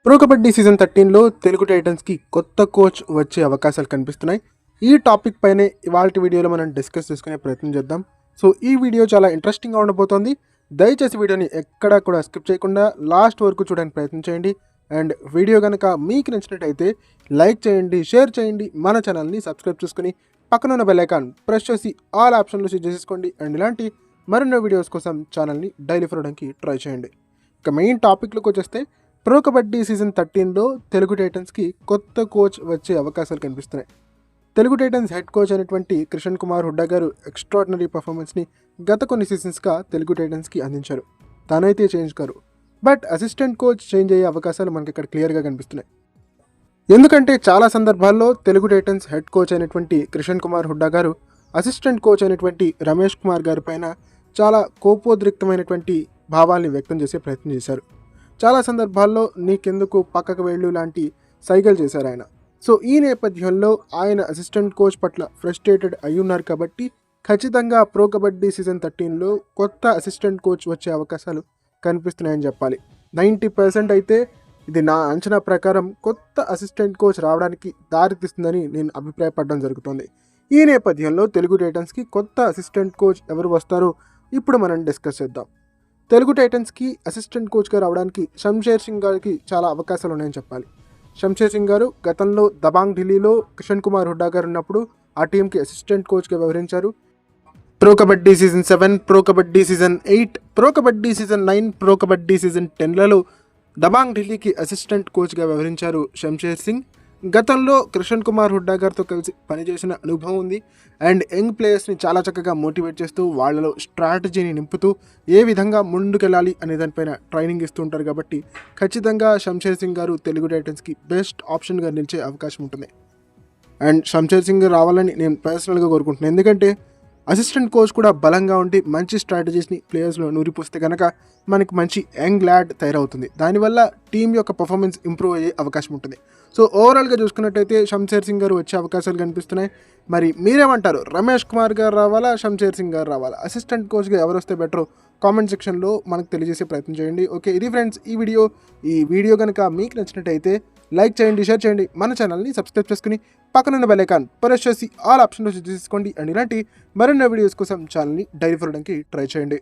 Pro kabaddi season 13లో Telugu టైటన్స్కి కొత్త coach వచ్చే అవకాశాలు కనిపిస్తున్నాయి. ఈ టాపిక్ పైనే ఇవాల్టి వీడియోలో మనం డిస్కస్ చేసుకునే ప్రయత్నం చేద్దాం. సో ఈ వీడియో చాలా ఇంట్రెస్టింగ్గా ఉండబోతోంది. దయచేసి వీడియోని ఎక్కడా కూడా స్కిప్ చేయకుండా లాస్ట్ వరకు చూడడానికి ప్రయత్నం చేయండి. అండ్ వీడియో కనుక మీకు నచ్చినట్టయితే లైక్ చేయండి, షేర్ చేయండి, మన ఛానల్ని సబ్స్క్రైబ్ చేసుకుని పక్కన ఉన్న బెల్ ఐకాన్ ప్రెస్ చేసి ఆల్ ఆప్షన్లు సెట్ చేసుకోండి. అండ్ ఇలాంటి మరిన్నో వీడియోస్ కోసం ఛానల్ని డైలీ ఫాలోవడానికి ట్రై చేయండి. ఇక మెయిన్ టాపిక్లోకి వచ్చేస్తే ప్రో కబడ్డీ సీజన్ 13లో తెలుగు టైటన్స్కి కొత్త కోచ్ వచ్చే అవకాశాలు కనిపిస్తున్నాయి. తెలుగు టైటన్స్ హెడ్ కోచ్ అయినటువంటి కిషన్ కుమార్ హుడ్డా గారు ఎక్స్ట్రాడినరీ పర్ఫార్మెన్స్ని గత కొన్ని సీజన్స్గా తెలుగు టైటన్స్కి అందించారు. తానైతే చేంజ్ కారు, బట్ అసిస్టెంట్ కోచ్ చేంజ్ అయ్యే అవకాశాలు మనకి ఇక్కడ క్లియర్గా కనిపిస్తున్నాయి. ఎందుకంటే చాలా సందర్భాల్లో తెలుగు టైటన్స్ హెడ్ కోచ్ అయినటువంటి కిషన్ కుమార్ హుడ్డా గారు అసిస్టెంట్ కోచ్ అయినటువంటి రమేష్ కుమార్ గారి పైన చాలా కోపోద్రిక్తమైనటువంటి భావాల్ని వ్యక్తం చేసే ప్రయత్నం చేశారు. చాలా సందర్భాల్లో నీకెందుకు పక్కకు వెళ్ళు లాంటి సైగలు చేశారు ఆయన. సో ఈ నేపథ్యంలో ఆయన అసిస్టెంట్ కోచ్ పట్ల ఫ్రస్ట్రేటెడ్ అయ్యున్నారు కాబట్టి ఖచ్చితంగా ప్రో కబడ్డీ సీజన్ 13లో కొత్త అసిస్టెంట్ కోచ్ వచ్చే అవకాశాలు కనిపిస్తున్నాయని చెప్పాలి. 90% అయితే ఇది నా అంచనా ప్రకారం కొత్త అసిస్టెంట్ కోచ్ రావడానికి దారితీస్తుందని నేను అభిప్రాయపడడం జరుగుతుంది. ఈ నేపథ్యంలో తెలుగు టైటన్స్కి కొత్త అసిస్టెంట్ కోచ్ ఎవరు వస్తారో ఇప్పుడు మనం డిస్కస్ చేద్దాం. తెలుగు టైటన్స్కి అసిస్టెంట్ కోచ్గా రావడానికి శంషేర్ సింగ్ గారికి చాలా అవకాశాలు ఉన్నాయని చెప్పాలి. శంషేర్ సింగ్ గారు గతంలో దబాంగ్ ఢిల్లీలో కిషన్ కుమార్ హుడ్డా గారు ఉన్నప్పుడు ఆ టీంకి అసిస్టెంట్ కోచ్గా వ్యవహరించారు. Pro kabaddi season 7, pro kabaddi season 8, pro kabaddi season 9, pro kabaddi season 10లలో దబాంగ్ ఢిల్లీకి అసిస్టెంట్ కోచ్గా వ్యవహరించారు శంషేర్ సింగ్. గతంలో కిషన్ కుమార్ హుడ్డా గారితో కలిసి పనిచేసిన అనుభవం ఉంది. అండ్ యంగ్ ప్లేయర్స్ని చాలా చక్కగా మోటివేట్ చేస్తూ వాళ్ళలో స్ట్రాటజీని నింపుతూ ఏ విధంగా ముందుకెళ్ళాలి అనే దానిపైన ట్రైనింగ్ ఇస్తూ ఉంటారు. కాబట్టి ఖచ్చితంగా శంషేర్ సింగ్ గారు తెలుగు టైటన్స్కి బెస్ట్ ఆప్షన్గా నిలిచే అవకాశం ఉంటుంది. అండ్ శంషేర్ సింగ్ రావాలని నేను పర్సనల్గా కోరుకుంటున్నాను. ఎందుకంటే అసిస్టెంట్ కోచ్ కూడా బలంగా ఉండి మంచి స్ట్రాటజీస్ని ప్లేయర్స్లో నూరిపోస్తే కనుక మనకి మంచి యంగ్ ల్యాడ్ తయారవుతుంది. దానివల్ల టీం యొక్క పర్ఫార్మెన్స్ ఇంప్రూవ్ అయ్యే అవకాశం ఉంటుంది. సో ఓవరాల్గా చూసుకున్నట్టయితే శంషేర్ సింగ్ గారు వచ్చే అవకాశాలు కనిపిస్తున్నాయి. మరి మీరేమంటారు? రమేష్ కుమార్ గారు రావాలా, శంషేర్ సింగ్ గారు రావాలా? అసిస్టెంట్ కోచ్గా ఎవరు వస్తే బెటరో కామెంట్ సెక్షన్లో మనకు తెలియజేసే ప్రయత్నం చేయండి. ఓకే, ఇది ఫ్రెండ్స్ ఈ వీడియో కనుక మీకు నచ్చినట్టయితే లైక్ చేయండి, షేర్ చేయండి, మన ఛానల్ని సబ్స్క్రైబ్ చేసుకుని పక్కనున్న బెల్ ఐకాన్ ప్రెస్ చేసి ఆల్ ఆప్షన్లు తీసుకోండి. అండ్ ఇలాంటి మరిన్ని వీడియోస్ కోసం ఛానల్ని డైలీ ఫాలోవడానికి ట్రై చేయండి.